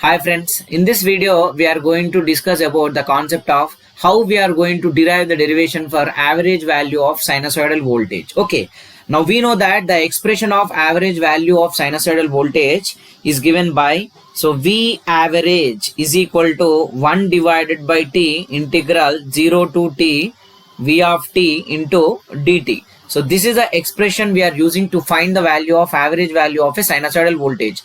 Hi friends, in this video we are going to discuss about the concept of how we are going to derive the derivation for average value of sinusoidal voltage. Okay, now we know that the expression of average value of sinusoidal voltage is given by, so V average is equal to 1 divided by T integral 0 to T V of T into dt. So this is the expression we are using to find the value of average value of a sinusoidal voltage.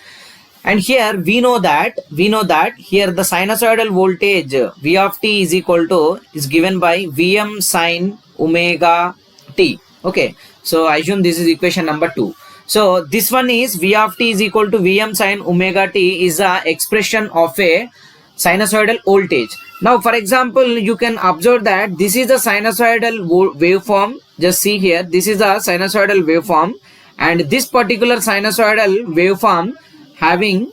And here we know that here the sinusoidal voltage V of t is given by Vm sin omega t. Okay, so I assume this is equation number 2. So this one is V of t is equal to Vm sin omega t is a expression of a sinusoidal voltage. Now for example, you can observe that this is the sinusoidal waveform. Just see here, this is a sinusoidal waveform, and this particular sinusoidal waveform having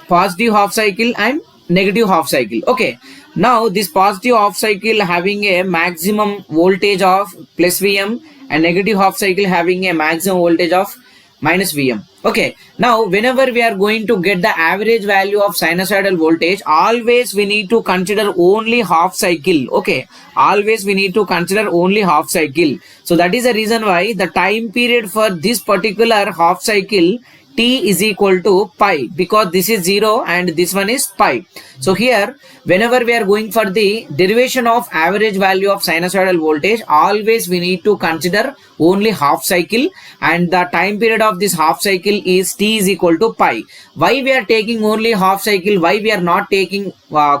positive half cycle and negative half cycle. Okay, now this positive half cycle having a maximum voltage of plus Vm and negative half cycle having a maximum voltage of minus Vm. Okay, now whenever we are going to get the average value of sinusoidal voltage, always we need to consider only half cycle. Okay, always we need to consider only half cycle. So that is the reason why the time period for this particular half cycle t is equal to pi, because this is 0 and this one is pi. So here whenever we are going for the derivation of average value of sinusoidal voltage, always we need to consider only half cycle, and the time period of this half cycle is t is equal to pi. Why we are taking only half cycle, why we are not taking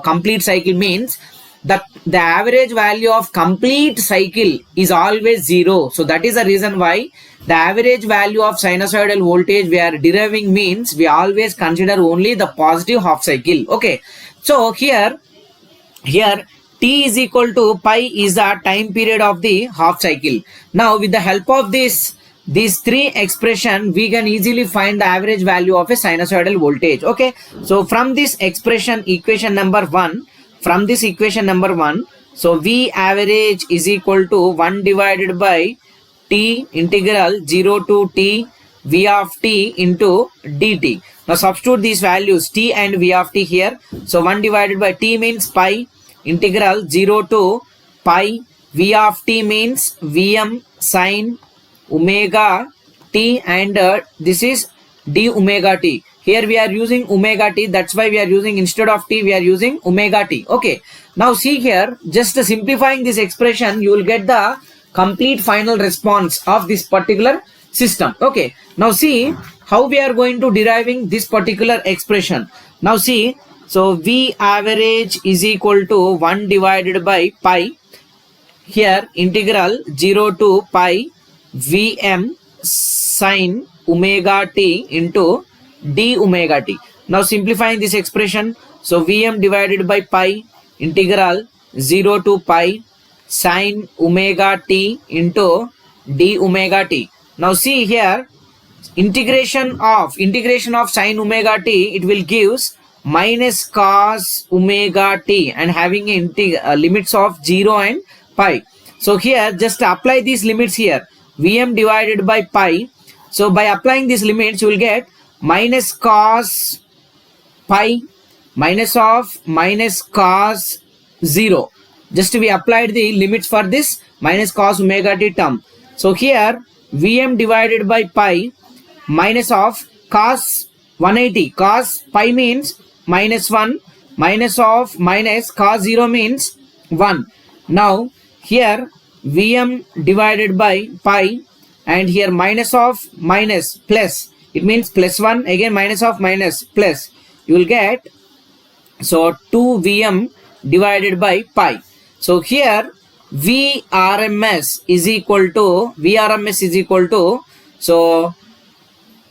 complete cycle, means that the average value of complete cycle is always 0. So that is the reason why the average value of sinusoidal voltage we are deriving means we always consider only the positive half cycle. Okay, so here t is equal to pi is the time period of the half cycle. Now with the help of these three expression, we can easily find the average value of a sinusoidal voltage. Okay, so from this expression, equation number 1, so V average is equal to 1 divided by T integral 0 to T V of t into dt. Now substitute these values T and V of t here. So 1 divided by T means pi, integral 0 to pi, V of t means Vm sin omega t, and this is d omega t. Here we are using omega t, that's why we are using, instead of t we are using omega t. Okay, now see here, just simplifying this expression, you will get the complete final response of this particular system. Okay, now see how we are going to deriving this particular expression. Now see, so V average is equal to 1 divided by pi, here integral 0 to pi Vm sin omega t into d omega t. Now simplifying this expression, so Vm divided by pi integral 0 to pi sin omega t into d omega t. Now see here, integration of sin omega t, it will gives minus cos omega t and having limits of 0 and pi. So here just apply these limits here, Vm divided by pi. So by applying these limits you will get minus cos pi minus cos 0. Just we applied the limits for this minus cos omega t term. So here Vm divided by pi minus of cos 180, cos pi means minus 1, minus of minus cos 0 means 1. Now here Vm divided by pi, and here minus of minus plus, it means plus 1, again minus of minus plus, you will get so 2 Vm divided by pi. So here Vrms is equal to so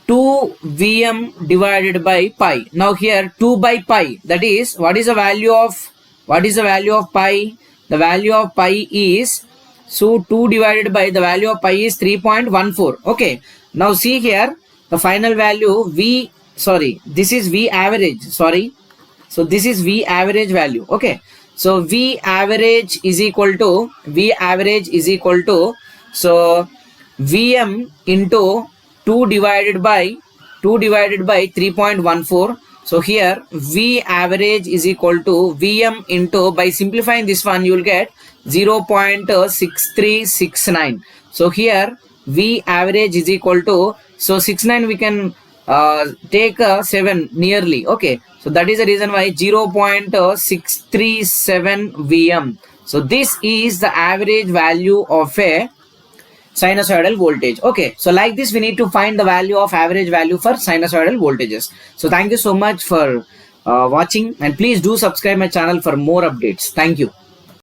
2 Vm divided by pi. Now here 2 by pi, that is, what is the value of pi? The value of pi is, so 2 divided by the value of pi is 3.14. Okay, now see here the final value this is V average, so this is V average value. Okay, so V average is equal to so Vm into 2 divided by 3.14. So here V average is equal to Vm into, by simplifying this one, you will get 0.6369. So here V average is equal to, so 69 we can take 7 nearly. Okay, so that is the reason why 0.637 Vm. So this is the average value of a sinusoidal voltage. Okay, so like this we need to find the value of average value for sinusoidal voltages. So thank you so much for watching, and please do subscribe my channel for more updates. Thank you.